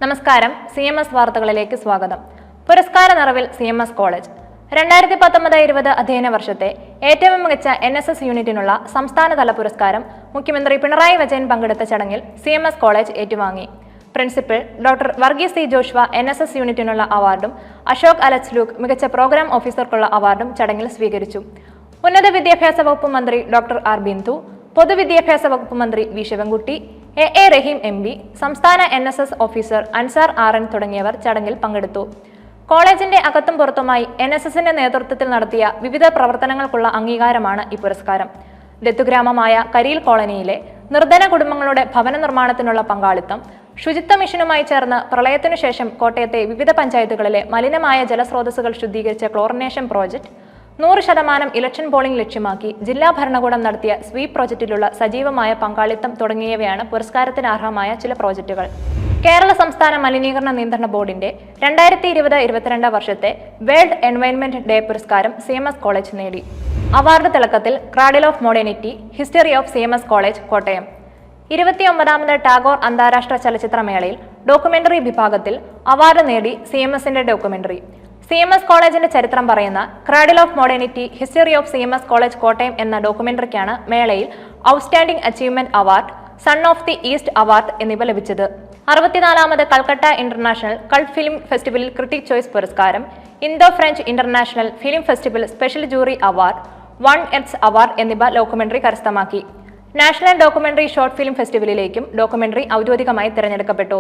നമസ്കാരം, CMS വാർത്തകളിലേക്ക് സ്വാഗതം. പുരസ്കാര നിറവിൽ CMS കോളേജ് 2019-20 അധ്യയന വർഷത്തെ ഏറ്റവും മികച്ച NSS യൂണിറ്റിനുള്ള സംസ്ഥാനതല പുരസ്കാരം മുഖ്യമന്ത്രി പിണറായി വിജയൻ പങ്കെടുത്ത ചടങ്ങിൽ CMS കോളേജ് ഏറ്റുവാങ്ങി. Principal doctor Varghese C Joshua NSS യൂണിറ്റിനുള്ള അവാർഡും അശോക് അലക്സ് ലൂക്ക് മികച്ച പ്രോഗ്രാം ഓഫീസർക്കുള്ള അവാർഡും ചടങ്ങിൽ സ്വീകരിച്ചു. ഉന്നത വിദ്യാഭ്യാസ വകുപ്പ് മന്ത്രി ഡോക്ടർ ആർ ബിന്ദു, പൊതുവിദ്യാഭ്യാസ വകുപ്പ് മന്ത്രി V Sivankutty, A Rahim MB, സംസ്ഥാന NSS ഓഫീസർ അൻസാർ RN തുടങ്ങിയവർ ചടങ്ങിൽ പങ്കെടുത്തു. കോളേജിന്റെ അകത്തും പുറത്തുമായി NSSന്റെ നേതൃത്വത്തിൽ നടത്തിയ വിവിധ പ്രവർത്തനങ്ങൾക്കുള്ള അംഗീകാരമാണ് ഈ പുരസ്കാരം. ദത്തുഗ്രാമമായ കരിയിൽ കോളനിയിലെ നിർധന കുടുംബങ്ങളുടെ ഭവന നിർമ്മാണത്തിനുള്ള പങ്കാളിത്തം, ശുചിത്വ മിഷനുമായി ചേർന്ന് പ്രളയത്തിനു ശേഷം കോട്ടയത്തെ വിവിധ പഞ്ചായത്തുകളിലെ മലിനമായ ജലസ്രോതസ്സുകൾ ശുദ്ധീകരിച്ച ക്ലോറിനേഷൻ പ്രോജക്ട്, 100% ഇലക്ഷൻ പോളിംഗ് ലക്ഷ്യമാക്കി ജില്ലാ ഭരണകൂടം നടത്തിയ സ്വീപ് പ്രോജക്റ്റിലുള്ള സജീവമായ പങ്കാളിത്തം തുടങ്ങിയവയാണ് പുരസ്കാരത്തിന് അർഹമായ ചില പ്രോജക്റ്റുകൾ. കേരള സംസ്ഥാന മലിനീകരണ നിയന്ത്രണ ബോർഡിന്റെ 2020-22 വർഷത്തെ വേൾഡ് എൻവയൺമെന്റ് ഡേ പുരസ്കാരം CMS കോളേജ് നേടി. അവാർഡ് തിളക്കത്തിൽ cradle of modernity, history of CMS college, Kottayam. 29ാമത് ടാഗോർ അന്താരാഷ്ട്ര ചലച്ചിത്രമേളയിൽ ഡോക്യുമെന്ററി വിഭാഗത്തിൽ അവാർഡ് നേടി CMSന്റെ ഡോക്യുമെന്ററി. CMS കോളേജിന്റെ ചരിത്രം പറയുന്ന cradle of modernity, history of CMS college, Kottayam എന്ന ഡോക്യുമെന്ററിക്കാണ് മേളയിൽ outstanding achievement award, son of the east award എന്നിവ ലഭിച്ചത്. 64ാമത് കൽക്കട്ട ഇന്റർനാഷണൽ കൾട്ട് ഫിലിം ഫെസ്റ്റിവലിൽ ക്രിട്ടിക് ചോയ്സ് പുരസ്കാരം, Indo French international film festival special jury award, 1 award എന്നിവ ഡോക്യുമെന്ററി കരസ്ഥമാക്കി. നാഷണൽ ഡോക്യുമെന്ററി ഷോർട്ട് ഫിലിം ഫെസ്റ്റിവലിലേക്കും ഡോക്യുമെന്ററി ഔദ്യോഗികമായി തിരഞ്ഞെടുക്കപ്പെട്ടു.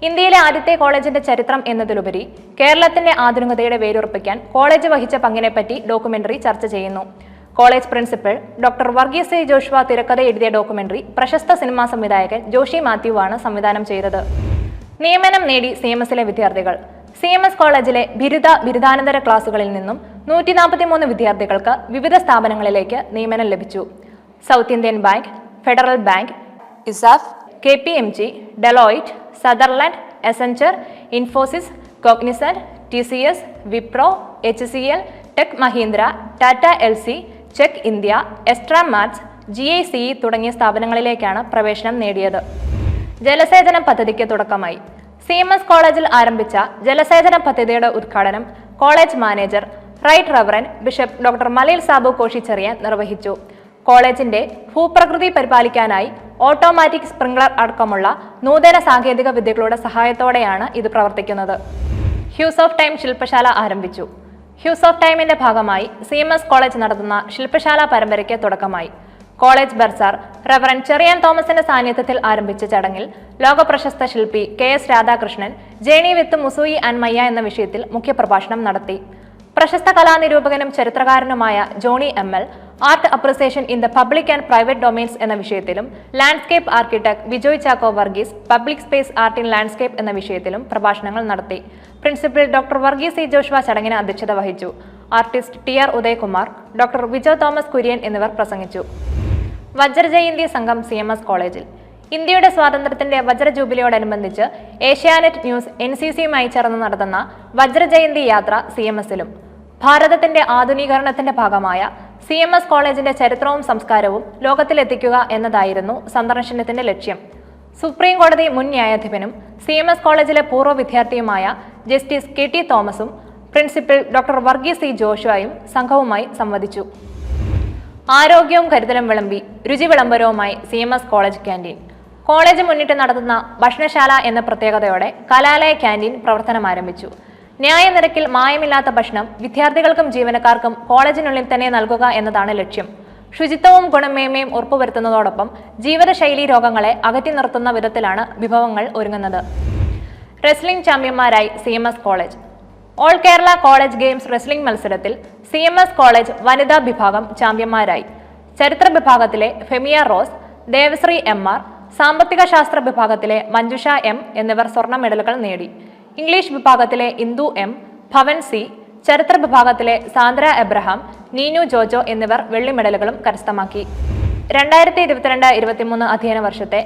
ഇന്ത്യയിലെ ആദ്യത്തെ കോളേജിന്റെ ചരിത്രം എന്നതിലുപരി കേരളത്തിന്റെ ആധുനികതയുടെ വേരുറപ്പിക്കാൻ കോളേജ് വഹിച്ച പങ്കിനെപ്പറ്റി ഡോക്യുമെന്ററി ചർച്ച ചെയ്യുന്നു. College principal doctor Varghese C Joshua തിരക്കഥ എഴുതിയ ഡോക്യുമെന്ററി പ്രശസ്ത സിനിമാ സംവിധായകൻ ജോഷി മാത്യു ആണ് സംവിധാനം ചെയ്തത്. നിയമനം നേടി CMSലെ വിദ്യാർത്ഥികൾ. CMS കോളേജിലെ ബിരുദാനന്തര ക്ലാസുകളിൽ നിന്നും 143 വിദ്യാർത്ഥികൾക്ക് വിവിധ സ്ഥാപനങ്ങളിലേക്ക് നിയമനം ലഭിച്ചു. South Indian bank, federal bank, ISAF, KPMG, Deloitte, Sutherland, Accenture, Infosys, Cognizant, TCS, Wipro, HCL, tech Mahindra, Tata LC, Chegg India, എസ്ട്രാ മാത്സ്, GICE തുടങ്ങിയ സ്ഥാപനങ്ങളിലേക്കാണ് പ്രവേശനം നേടിയത്. ജലസേചന പദ്ധതിക്ക് തുടക്കമായി. CMS കോളേജിൽ ആരംഭിച്ച ജലസേചന പദ്ധതിയുടെ ഉദ്ഘാടനം college manager right reverend bishop doctor Malayil Sabu കോഷിച്ചെറിയാൻ നിർവഹിച്ചു. കോളേജിന്റെ ഭൂപ്രകൃതി പരിപാലിക്കാനായി ഓട്ടോമാറ്റിക് സ്പ്രിംഗ്ലർ അടക്കമുള്ള നൂതന സാങ്കേതിക വിദ്യകളുടെ സഹായത്തോടെയാണ് ഇത് പ്രവർത്തിക്കുന്നത്. ഹ്യൂസ് ഓഫ് ടൈം ശില്പശാല ആരംഭിച്ചു. ഹ്യൂസ് ഓഫ് ടൈമിന്റെ ഭാഗമായി CMS കോളേജ് നടത്തുന്ന ശില്പശാല പരമ്പരയ്ക്ക് തുടക്കമായി. കോളേജ് ബർസാർ റവറൻഡ് ചെറിയാൻ തോമസിന്റെ സാന്നിധ്യത്തിൽ ആരംഭിച്ച ചടങ്ങിൽ ലോകപ്രശസ്ത ശില്പി KS രാധാകൃഷ്ണൻ ജേണി വിത്ത് മുസൂയി ആൻഡ് മയ്യ എന്ന വിഷയത്തിൽ മുഖ്യപ്രഭാഷണം നടത്തി. പ്രശസ്ത കലാനിരൂപകനും ചരിത്രകാരനുമായ Johny ML art appreciation in the public and private domains എന്ന വിഷയത്തിലും landscape architect Vijoy Chacko Varghese public space art in landscape എന്ന വിഷയത്തിലും പ്രഭാഷണങ്ങൾ നടത്തി. Principal doctor Varghese C Joshua ചടങ്ങിന് അധ്യക്ഷത വഹിച്ചു. Artist TR Udayakumar, doctor Vijo Thomas Kurian എന്നിവർ പ്രസംഗിച്ചു. വജ്രജയന്തി സംഘം CMS കോളേജിൽ. ഇന്ത്യയുടെ സ്വാതന്ത്ര്യത്തിന്റെ വജ്ര ജൂബിലിയോടനുബന്ധിച്ച് ഏഷ്യാനെറ്റ് ന്യൂസ് NCCയുമായി ചേർന്ന് നടത്തുന്ന വജ്രജയന്തി യാത്ര CMSലും. ഭാരതത്തിന്റെ ആധുനീകരണത്തിന്റെ ഭാഗമായ CMS കോളേജിന്റെ ചരിത്രവും സംസ്കാരവും ലോകത്തിലെത്തിക്കുക എന്നതായിരുന്നു സന്ദർശനത്തിന്റെ ലക്ഷ്യം. സുപ്രീം കോടതി മുൻ ന്യായാധിപനും CMS കോളേജിലെ പൂർവ്വ വിദ്യാർത്ഥിയുമായ ജസ്റ്റിസ് KT തോമസും പ്രിൻസിപ്പൽ ഡോക്ടർ വർഗീസ് സി ജോഷ്വയും സംഘവുമായി സംവദിച്ചു. ആരോഗ്യവും കരുതലും വിളമ്പി രുചി വിളംബരവുമായി CMS കോളേജ് ക്യാൻറ്റീൻ. കോളേജ് മുന്നിട്ട് നടത്തുന്ന ഭക്ഷണശാല എന്ന പ്രത്യേകതയോടെ കലാലയ ക്യാൻറ്റീൻ പ്രവർത്തനം ആരംഭിച്ചു. ന്യായനിരക്കിൽ മായമില്ലാത്ത ഭക്ഷണം വിദ്യാർത്ഥികൾക്കും ജീവനക്കാർക്കും കോളേജിനുള്ളിൽ തന്നെ നൽകുക എന്നതാണ് ലക്ഷ്യം. ശുചിത്വവും ഗുണമേന്മയും ഉറപ്പുവരുത്തുന്നതോടൊപ്പം ജീവിതശൈലി രോഗങ്ങളെ അകറ്റി നിർത്തുന്ന വിധത്തിലാണ് വിഭവങ്ങൾ ഒരുങ്ങുന്നത്. റെസ്ലിംഗ് ചാമ്പ്യന്മാരായി CMS college. All Kerala college games wrestling മത്സരത്തിൽ CMS കോളേജ് വനിതാ വിഭാഗം ചാമ്പ്യന്മാരായി. ചരിത്ര വിഭാഗത്തിലെ ഫെമിയ റോസ്, ദേവശ്രീ MR, സാമ്പത്തിക ശാസ്ത്ര വിഭാഗത്തിലെ മഞ്ജുഷ M എന്നിവർ സ്വർണ്ണ മെഡലുകൾ നേടി. ഇംഗ്ലീഷ് വിഭാഗത്തിലെ ഇന്ദു M, ഭവൻ C, ചരിത്ര വിഭാഗത്തിലെ സാന്ദ്ര എബ്രഹാം, നീനു ജോജോ എന്നിവർ വെള്ളി മെഡലുകളും കരസ്ഥമാക്കി. 2022-23 അധ്യയന വർഷത്തെ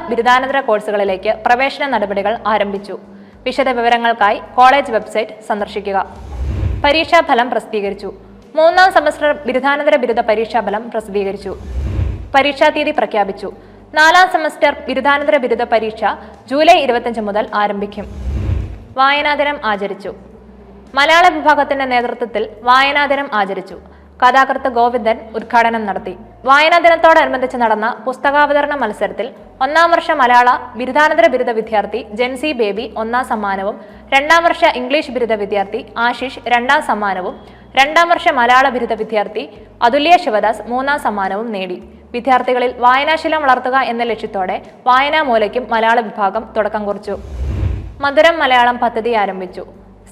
ബിരുദാനന്തര കോഴ്സുകളിലേക്ക് പ്രവേശന നടപടികൾ ആരംഭിച്ചു. വിശദ വിവരങ്ങൾക്കായി കോളേജ് വെബ്സൈറ്റ് സന്ദർശിക്കുക. പരീക്ഷാഫലം പ്രസിദ്ധീകരിച്ചു. 3ാം സെമസ്റ്റർ ബിരുദാനന്തര ബിരുദ പരീക്ഷാഫലം പ്രസിദ്ധീകരിച്ചു. പരീക്ഷാ തീയതി പ്രഖ്യാപിച്ചു. 4ാം സെമസ്റ്റർ ബിരുദാനന്തര ബിരുദ പരീക്ഷ ജൂലൈ 25 മുതൽ ആരംഭിക്കും. വായനാദിനം ആചരിച്ചു. മലയാള വിഭാഗത്തിന്റെ നേതൃത്വത്തിൽ വായനാദിനം ആചരിച്ചു. കഥാകൃത്ത് ഗോവിന്ദൻ ഉദ്ഘാടനം നടത്തി. വായനാ ദിനത്തോടനുബന്ധിച്ച് നടന്ന പുസ്തകാവതരണ മത്സരത്തിൽ 1ാം വർഷ മലയാള ബിരുദാനന്തര ബിരുദ വിദ്യാർത്ഥി ജെൻസി ബേബി 1ാം സമ്മാനവും, 2ാം വർഷ ഇംഗ്ലീഷ് ബിരുദ വിദ്യാർത്ഥി ആശിഷ് 2ാം സമ്മാനവും, 2ാം വർഷ മലയാള ബിരുദ വിദ്യാർത്ഥി അതുല്യ ശിവദാസ് 3ാം സമ്മാനവും നേടി. വിദ്യാർത്ഥികളിൽ വായനാശീലം വളർത്തുക എന്ന ലക്ഷ്യത്തോടെ വായനാമൂലയ്ക്കും മലയാള വിഭാഗം തുടക്കം കുറിച്ചു. മധുരം മലയാളം പദ്ധതി ആരംഭിച്ചു.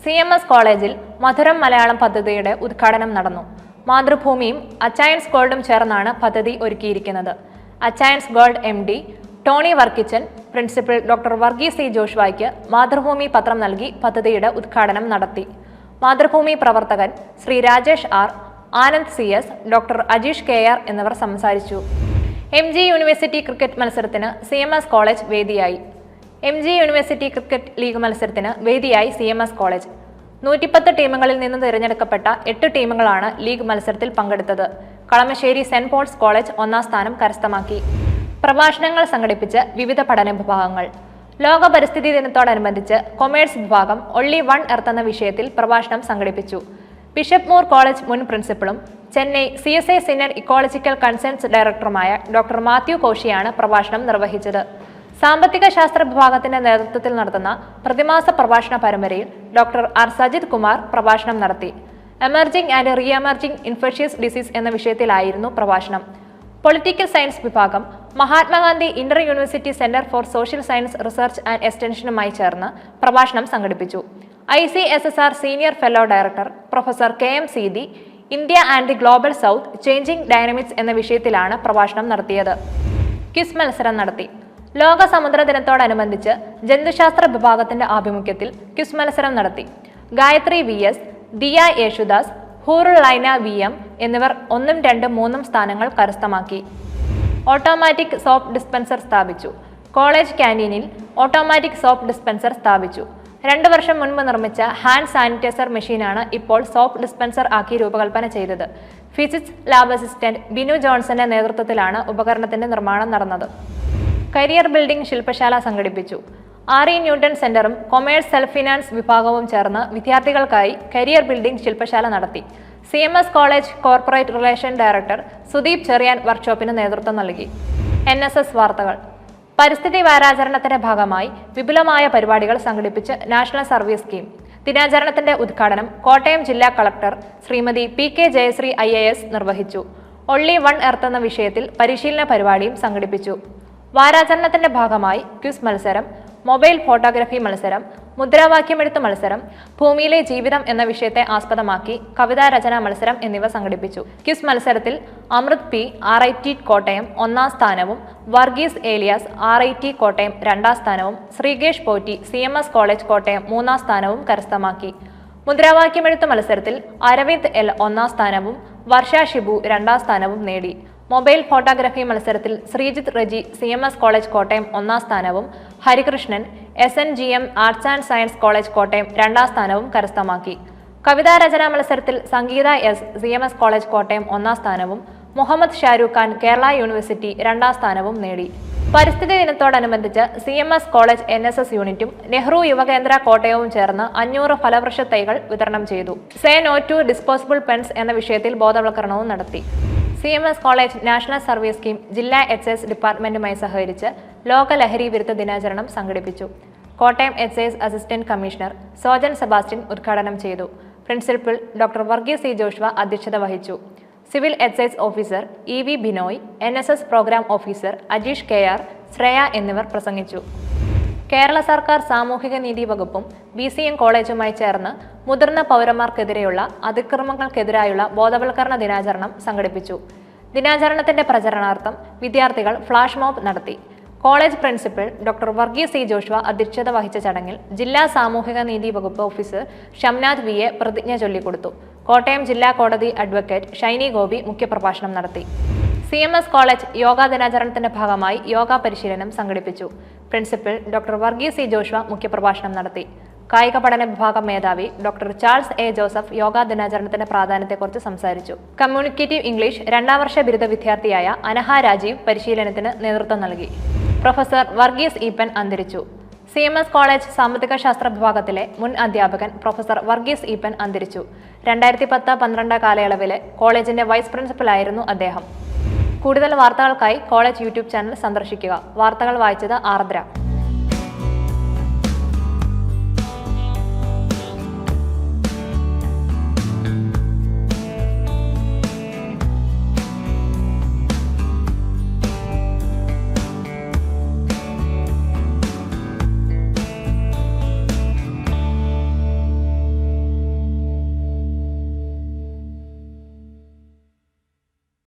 CMS കോളേജിൽ മധുരം മലയാളം പദ്ധതിയുടെ ഉദ്ഘാടനം നടന്നു. മാതൃഭൂമിയും അച്ചയൻസ് ഗോൾഡും ചേർന്നാണ് പദ്ധതി ഒരുക്കിയിരിക്കുന്നത്. Achayans gold MD Tony Varkichan principal doctor Varghese C ജോഷ്വായ്ക്ക് മാതൃഭൂമി പത്രം നൽകി പദ്ധതിയുടെ ഉദ്ഘാടനം നടത്തി. മാതൃഭൂമി പ്രവർത്തകൻ Shri Rajesh R, Anand CS, doctor Ajeesh KR എന്നിവർ സംസാരിച്ചു. MG യൂണിവേഴ്സിറ്റി ക്രിക്കറ്റ് മത്സരത്തിന് CMS കോളേജ് വേദിയായി. MG യൂണിവേഴ്സിറ്റി ക്രിക്കറ്റ് ലീഗ് മത്സരത്തിന് വേദിയായി CMS കോളേജ്. 110 ടീമുകളിൽ നിന്ന് തിരഞ്ഞെടുക്കപ്പെട്ട 8 ടീമുകളാണ് ലീഗ് മത്സരത്തിൽ പങ്കെടുത്തത്. കളമശ്ശേരി സെന്റ് പോൾസ് കോളേജ് 1ാം സ്ഥാനം കരസ്ഥമാക്കി. പ്രഭാഷണങ്ങൾ സംഘടിപ്പിച്ച് വിവിധ പഠന വിഭാഗങ്ങൾ. ലോക പരിസ്ഥിതി ദിനത്തോടനുബന്ധിച്ച് കൊമേഴ്സ് വിഭാഗം ഒൺലി വൺ എർത്ത് എന്ന വിഷയത്തിൽ പ്രഭാഷണം സംഘടിപ്പിച്ചു. ബിഷപ്പ് മൂർ കോളേജ് മുൻ പ്രിൻസിപ്പളും Chennai CSI synod ecological concerns ഡയറക്ടറുമായ ഡോക്ടർ മാത്യു കോശിയാണ് പ്രഭാഷണം നിർവഹിച്ചത്. സാമ്പത്തിക ശാസ്ത്ര വിഭാഗത്തിന്റെ നേതൃത്വത്തിൽ നടത്തുന്ന പ്രതിമാസ പ്രഭാഷണ പരമ്പരയിൽ ഡോക്ടർ R സജിത് കുമാർ പ്രഭാഷണം നടത്തി. Emerging and re emerging infectious disease എന്ന വിഷയത്തിലായിരുന്നു പ്രഭാഷണം. പൊളിറ്റിക്കൽ സയൻസ് വിഭാഗം Mahatma Gandhi inter university centre for social science research and എക്സ്റ്റൻഷനുമായി ചേർന്ന് പ്രഭാഷണം സംഘടിപ്പിച്ചു. ICSSR senior fellow director professor KM Seethi India and the global south changing dynamics എന്ന വിഷയത്തിലാണ് പ്രഭാഷണം നടത്തിയത്. ക്വിസ് മത്സരം നടത്തി. ലോക സമുദ്ര ദിനത്തോടനുബന്ധിച്ച് ജന്തുശാസ്ത്ര വിഭാഗത്തിന്റെ ആഭിമുഖ്യത്തിൽ ക്വിസ് മത്സരം നടത്തി. ഗായത്രി VS, ദിയ യേശുദാസ്, ഹൂറുൾ ലൈന VM എന്നിവർ 1, 2, 3 സ്ഥാനങ്ങൾ കരസ്ഥമാക്കി. ഓട്ടോമാറ്റിക് സോപ്പ് ഡിസ്പെൻസർ സ്ഥാപിച്ചു. കോളേജ് ക്യാൻറ്റീനിൽ ഓട്ടോമാറ്റിക് സോപ്പ് ഡിസ്പെൻസർ സ്ഥാപിച്ചു. 2 വർഷം മുൻപ് നിർമ്മിച്ച ഹാൻഡ് സാനിറ്റൈസർ മെഷീനാണ് ഇപ്പോൾ സോപ്പ് ഡിസ്പെൻസർ ആക്കി രൂപകൽപ്പന ചെയ്തത്. ഫിസിക്സ് ലാബ് അസിസ്റ്റന്റ് ബിനു ജോൺസന്റെ നേതൃത്വത്തിലാണ് ഉപകരണത്തിന്റെ നിർമ്മാണം നടന്നത്. കരിയർ ബിൽഡിംഗ് ശില്പശാല സംഘടിപ്പിച്ചു. RE ന്യൂട്ടൺ സെന്ററും കൊമേഴ്സ് സെൽഫ് ഫിനാൻസ് വിഭാഗവും ചേർന്ന് വിദ്യാർത്ഥികൾക്കായി കരിയർ ബിൽഡിംഗ് ശില്പശാല നടത്തി. CMS college corporate relation director Sudeep Cherian വർക്ക്ഷോപ്പിന് നേതൃത്വം നൽകി. NSS വാർത്തകൾ. പരിസ്ഥിതി വാരാചരണത്തിന്റെ ഭാഗമായി വിപുലമായ പരിപാടികൾ സംഘടിപ്പിച്ച് നാഷണൽ സർവീസ് സ്കീം. ദിനാചരണത്തിന്റെ ഉദ്ഘാടനം കോട്ടയം ജില്ലാ collector Shrimati PK Jayasree IAS നിർവഹിച്ചു. ഒൺലി വൺ എർത്ത് എന്ന വിഷയത്തിൽ പരിശീലന പരിപാടിയും സംഘടിപ്പിച്ചു. വാരാചരണത്തിന്റെ ഭാഗമായി ക്വിസ് മത്സരം, മൊബൈൽ ഫോട്ടോഗ്രാഫി മത്സരം, മുദ്രാവാക്യമെഴുത്ത് മത്സരം, ഭൂമിയിലെ ജീവിതം എന്ന വിഷയത്തെ ആസ്പദമാക്കി കവിതാ രചനാ മത്സരം എന്നിവ സംഘടിപ്പിച്ചു. ക്വിസ് മത്സരത്തിൽ അമൃത് P RIT കോട്ടയം 1ാം സ്ഥാനവും, വർഗീസ് ഏലിയാസ് RIT കോട്ടയം 2ാം സ്ഥാനവും, ശ്രീകേഷ് പോറ്റി CMS കോളേജ് കോട്ടയം 3ാം സ്ഥാനവും കരസ്ഥമാക്കി. മുദ്രാവാക്യമെഴുത്ത് മത്സരത്തിൽ അരവിന്ദ് L 1ാം സ്ഥാനവും, വർഷ ഷിബു 2ാം സ്ഥാനവും നേടി. മൊബൈൽ ഫോട്ടോഗ്രാഫി മത്സരത്തിൽ ശ്രീജിത്ത് റെജി CMS കോളേജ് കോട്ടയം 1ാം സ്ഥാനവും, Harikrishnan SNGM arts and science college Kottayam 2ാം സ്ഥാനവും കരസ്ഥമാക്കി. കവിതാ രചനാ മത്സരത്തിൽ സംഗീത S CMS കോളേജ് കോട്ടയം 1ാം സ്ഥാനവും, മുഹമ്മദ് ഷാരൂഖ് ഖാൻ കേരള യൂണിവേഴ്സിറ്റി 2ാം സ്ഥാനവും നേടി. പരിസ്ഥിതി ദിനത്തോടനുബന്ധിച്ച് CMS കോളേജ് NSS യൂണിറ്റും നെഹ്റു യുവകേന്ദ്ര കോട്ടയവും ചേർന്ന് 500 ഫലവൃക്ഷ തൈകൾ വിതരണം ചെയ്തു. Say no to disposable pens എന്ന വിഷയത്തിൽ ബോധവൽക്കരണവും നടത്തി. CMS college national service scheme ജില്ലാ എക്സൈസ് ഡിപ്പാർട്ട്മെന്റുമായി സഹകരിച്ച് ലോക ലഹരി വിരുദ്ധ ദിനാചരണം സംഘടിപ്പിച്ചു. Kottayam excise assistant commissioner Sojan Sebastian ഉദ്ഘാടനം ചെയ്തു. Principal doctor Varghese C Joshua അധ്യക്ഷത വഹിച്ചു. Civil excise officer EV Binoy, NSS programme officer Ajeesh KR, Shreya എന്നിവർ പ്രസംഗിച്ചു. കേരള സർക്കാർ സാമൂഹിക നീതി വകുപ്പും BCM കോളേജുമായി ചേർന്ന് മുതിർന്ന പൗരന്മാർക്കെതിരെയുള്ള അതിക്രമങ്ങൾക്കെതിരായുള്ള ബോധവൽക്കരണ ദിനാചരണം സംഘടിപ്പിച്ചു. ദിനാചരണത്തിന്റെ പ്രചരണാർത്ഥം വിദ്യാർത്ഥികൾ ഫ്ലാഷ് മോബ് നടത്തി. College principal doctor Varghese C Joshua അധ്യക്ഷത വഹിച്ച ചടങ്ങിൽ ജില്ലാ സാമൂഹിക നീതി വകുപ്പ് ഓഫീസർ ഷംനാഥ് VA പ്രതിജ്ഞ ചൊല്ലിക്കൊടുത്തു. കോട്ടയം ജില്ലാ കോടതി അഡ്വക്കേറ്റ് ഷൈനി ഗോപി മുഖ്യപ്രഭാഷണം നടത്തി. CMS കോളേജ് യോഗാ ദിനാചരണത്തിന്റെ ഭാഗമായി യോഗാ പരിശീലനം സംഘടിപ്പിച്ചു. Principal doctor Varghese C Joshua മുഖ്യപ്രഭാഷണം നടത്തി. കായിക പഠന വിഭാഗം മേധാവി doctor Charles A Joseph yoga ദിനാചരണത്തിന്റെ പ്രാധാന്യത്തെക്കുറിച്ച് സംസാരിച്ചു. കമ്മ്യൂണിക്കേറ്റീവ് ഇംഗ്ലീഷ് 2ാം വർഷ ബിരുദ വിദ്യാർത്ഥിയായ അനഹ രാജീവ് പരിശീലനത്തിന് നേതൃത്വം നൽകി. പ്രൊഫസർ വർഗീസ് ഈപ്പൻ അന്തരിച്ചു. CMS കോളേജ് സാമ്പത്തിക ശാസ്ത്ര വിഭാഗത്തിലെ മുൻ അധ്യാപകൻ പ്രൊഫസർ വർഗീസ് ഈപ്പൻ അന്തരിച്ചു. 2010-12 കാലയളവിലെ കോളേജിന്റെ വൈസ് പ്രിൻസിപ്പലായിരുന്നു അദ്ദേഹം. കൂടുതൽ വാർത്തകൾക്കായി കോളേജ് യൂട്യൂബ് ചാനൽ സന്ദർശിക്കുക. വാർത്തകൾ വായിച്ചത് ആർദ്ര.